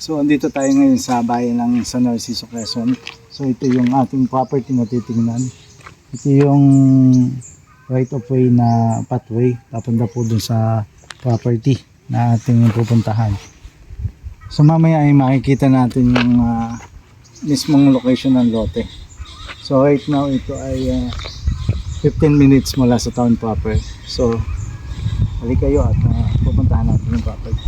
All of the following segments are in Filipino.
So andito tayo ngayon sa bayan ng San Narciso, Quezon. So ito yung ating property na titingnan. Ito yung right of way na pathway papunta po dun sa property na ating pupuntahan. So mamaya ay makikita natin yung mismong location ng lote. So right now ito ay 15 minutes mula sa town proper. So balik kayo at pupuntahan natin yung property.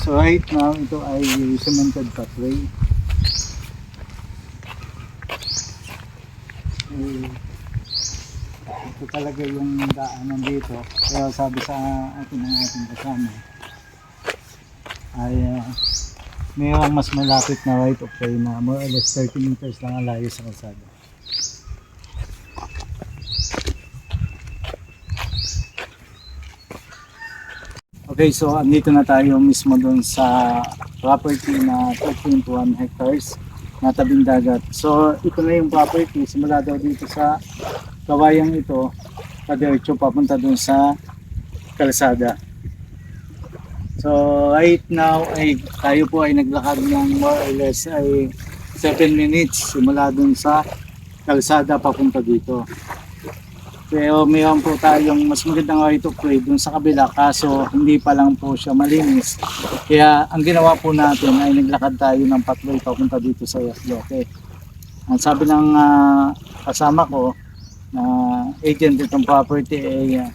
So right now ito ay cemented pathway. Ito talaga yung daanan dito. Kaya sabi sa atin ng ating kasama ay mayroong mas malapit na right of way na more or less 30 meters lang ang layo sa kalsada. Okay, so andito na tayo mismo doon sa property na 13.1 hectares na tabing dagat. So ito na yung property, simula daw dito sa kawayang ito, padiretso papunta doon sa kalsada. So right now ay tayo po ay naglakad ng more or less ay 7 minutes simula doon sa kalsada papunta dito. Pero mayroon po tayong mas magandang right of way dun sa kabila, kaso hindi pa lang po siya malinis. Kaya ang ginawa po natin ay naglakad tayo ng pathway papunta dito sa lote. Ang sabi ng kasama ko na agent itong property ay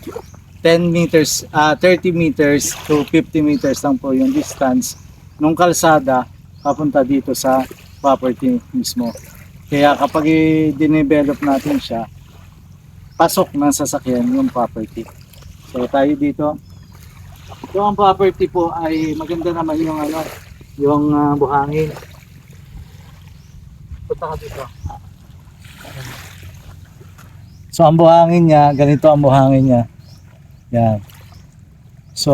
10 meters, 30 meters to 50 meters lang po yung distance nung kalsada papunta dito sa property mismo. Kaya kapag i-develop natin siya, pasok ng sasakyan yung property. So tayo dito. So ang property po ay maganda naman yung yung buhangin. Punta ka dito. So ang buhangin niya, ganito ang buhangin niya. Yan. So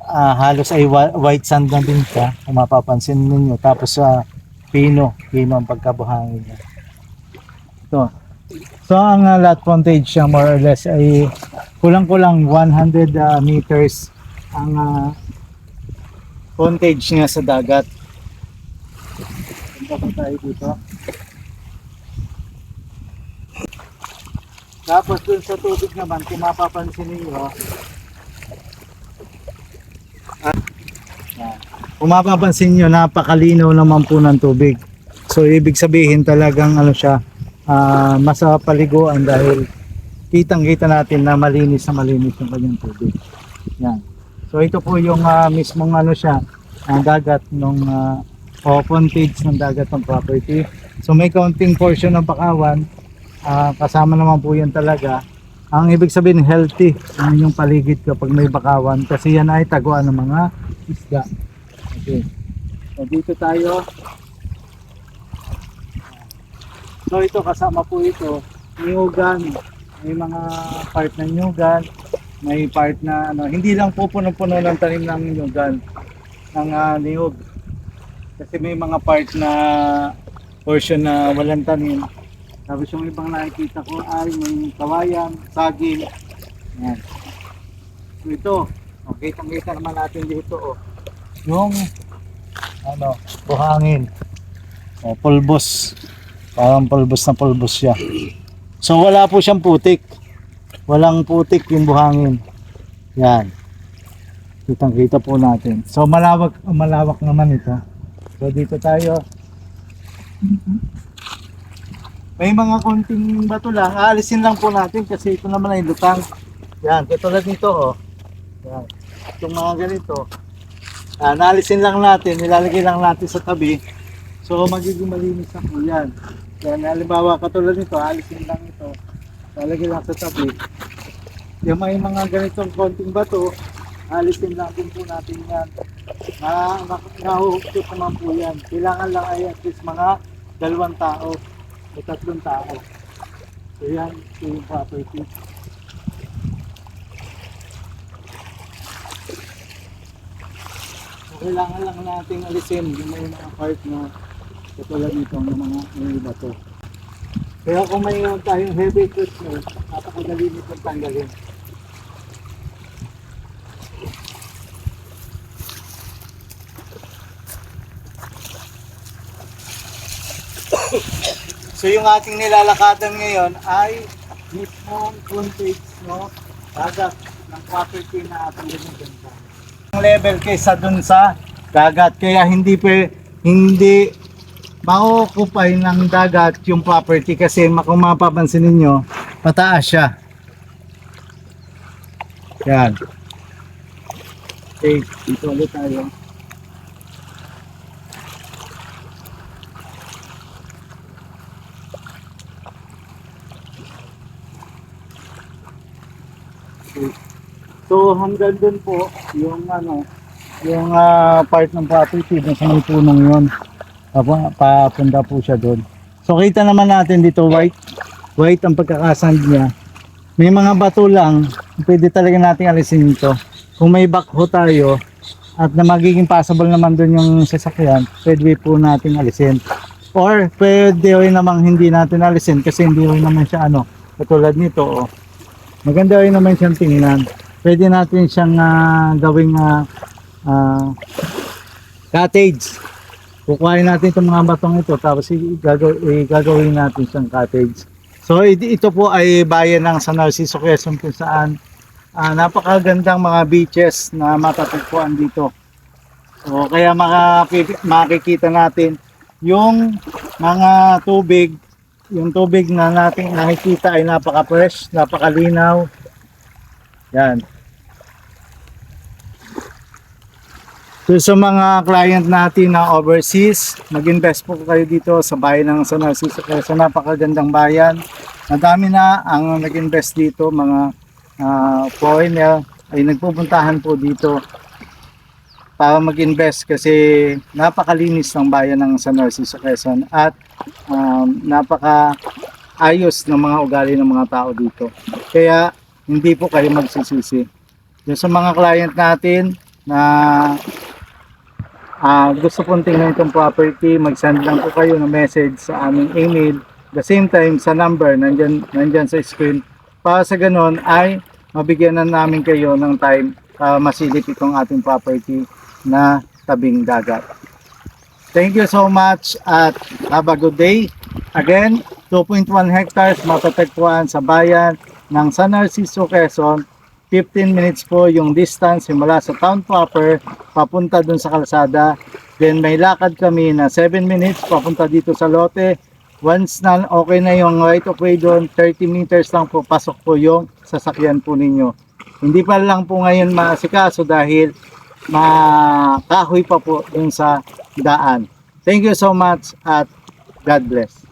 halos ay white sand na din siya, kung mapapansin ninyo. Tapos pino ang pagkabuhangin niya. Ito. So ang lot frontage siya more or less ay kulang-kulang 100 meters ang frontage niya sa dagat. Punta pa tayo dito. Tapos dun sa tubig naman, kung mapapansin niyo, kung mapapansin niyo, napakalinaw naman po ng tubig. So ibig sabihin talagang siya, masarap paliguan dahil kitang-kita natin na malinis yung kanyang tubig. Yan. So ito po yung mismong siya, ang dagat ng frontage ng dagat ng property. So may counting portion ng Bakawan, kasama naman po yan talaga. Ang ibig sabihin healthy yung paligid kapag may Bakawan kasi yan ay taguan ng mga isda. Okay. So dito tayo. So ito kasama po ito, niyugan, may mga part ng niyugan, may part na hindi lang po puno-puno ng tanim ng niyugan, ng niyug. Kasi may mga part na portion na walang tanim. Tapos yung ibang nakikita ko ay may kawayan, saging. Yan. So ito, okay, kitang-kita naman natin dito yung buhangin. Pulbos. Parang pulbos na pulbos siya. So wala po siyang putik. Walang putik yung buhangin. Yan. Kitang-kita po natin. So malawak naman ito. So dito tayo. May mga konting bato lang. Aalisin lang po natin kasi ito naman ay lutang. Yan, katulad nito Yan. Itong mga ganito. Naalisin lang natin, nilalagay lang natin sa tabi. So magiging malinis na po yan. Yan, halimbawa katulad nito, alisin lang ito. Lalagay lang sa tabi. Yung may mga ganitong konting bato, alisin lang din po natin yan. Nahuhuktot naman po yan. Kailangan lang ay at least mga 2 tao o 3 tao. So yan, ito yung property. Kailangan lang nating alisin yung may mga part na katulad nito ng mga iba to. Kaya kung may tayong heavy equipment, napakadali nitong tanggalin. So yung ating nilalakadan ngayon ay mismong frontage no, dagat ng property na ating binibenta. Ang level kaysa dun sa dagat, kaya hindi ma-occupy ng dagat yung property kasi kung mapapansin ninyo, pataas siya. Yan. Okay, dito ulit tayo. So hanggang dun po yung yung part ng property dun sa may punong yun. Papunta po siya doon. So kita naman natin dito white ang pagkakasand niya. May mga bato lang, pwede talaga nating alisin ito. Kung may backhoe tayo at na magiging possible naman doon yung sasakyan, pwede po nating alisin. Or pwede rin namang hindi natin alisin kasi hindi rin naman siya katulad nito. Oh. Maganda rin naman siyang tingnan. Pwede natin siyang gawing cottage. Kukuhain natin itong mga batong ito tapos gagawin natin siyang cottage. So ito po ay bayan ng San Narciso, Quezon kung saan napakagandang mga beaches na matatagpuan dito. So kaya makikita natin yung mga tubig, yung tubig na nating nakikita ay napaka-fresh, napakalinaw. Yan. So sa mga client natin na overseas, mag-invest po kayo dito sa bayan ng San Narciso. Sa napakagandang bayan. Madami na ang nag-invest dito, mga foreigner ay nagpupuntahan po dito para mag-invest kasi napakalinis ng bayan ng San Narciso, Quezon at napaka-ayos ng mga ugali ng mga tao dito. Kaya hindi po kayo magsisisi. Yung sa mga client natin na gusto pong tingnan itong property, mag-send lang po kayo ng message sa aming email. The same time sa number nandyan sa screen. Para sa ganon ay mabigyan na namin kayo ng time para masilip itong ating property na tabing dagat. Thank you so much at have a good day. Again, 2.1 hectares matatagpuan sa bayan ng San Narciso, Quezon. 15 minutes po yung distance simula sa town proper papunta dun sa kalsada. Then may lakad kami na 7 minutes papunta dito sa lote. Once na okay na yung right of way doon, 30 meters lang po pasok po yung sasakyan po ninyo. Hindi pa lang po ngayon maasikaso dahil makahoy pa po dun sa daan. Thank you so much at God bless.